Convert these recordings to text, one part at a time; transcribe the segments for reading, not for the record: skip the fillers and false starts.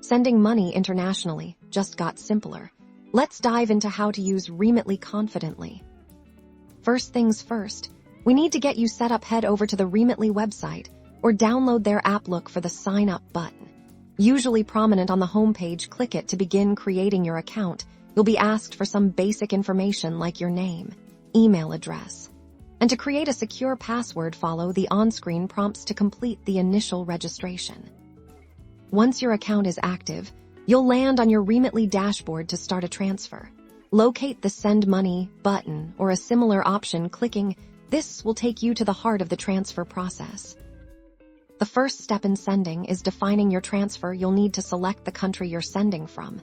Sending money internationally just got simpler. Let's dive into how to use Remitly confidently. First things first, we need to get you set up. Head over to the Remitly website or download their app. Look for the Sign Up button. Usually prominent on the homepage, click it to begin creating your account. You'll be asked for some basic information like your name, email address. And to create a secure password, follow the on-screen prompts to complete the initial registration. Once your account is active, you'll land on your Remitly dashboard to start a transfer. Locate the Send Money button or a similar option. Clicking this will take you to the heart of the transfer process. The first step in sending is defining your transfer. You'll need to select the country you're sending from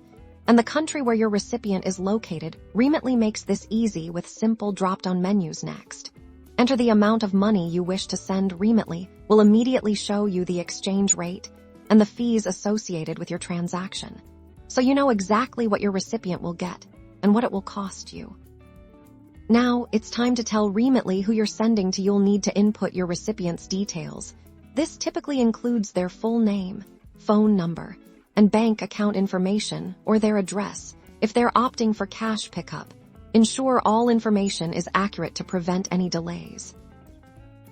and the country where your recipient is located. Remitly makes this easy with simple drop-down menus. Next, enter the amount of money you wish to send. Remitly will immediately show you the exchange rate and the fees associated with your transaction, so you know exactly what your recipient will get and what it will cost you. Now, it's time to tell Remitly who you're sending to. You'll need to input your recipient's details. This typically includes their full name, phone number, and bank account information or their address. If they're opting for cash pickup, ensure all information is accurate to prevent any delays.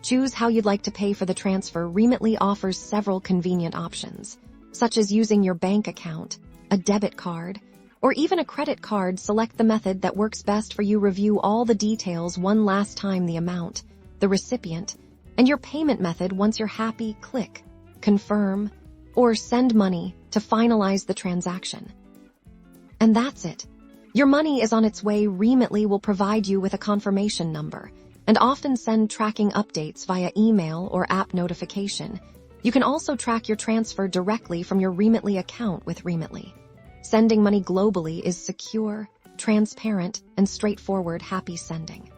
Choose how you'd like to pay for the transfer. Remitly offers several convenient options, such as using your bank account, a debit card, or even a credit card. Select the method that works best for you. Review all the details one last time: the amount, the recipient, and your payment method. Once you're happy, click Confirm or Send Money to finalize the transaction. And that's it. Your money is on its way. Remitly will provide you with a confirmation number and often send tracking updates via email or app notification. You can also track your transfer directly from your Remitly account with Remitly. Sending money globally is secure, transparent, and straightforward. Happy sending.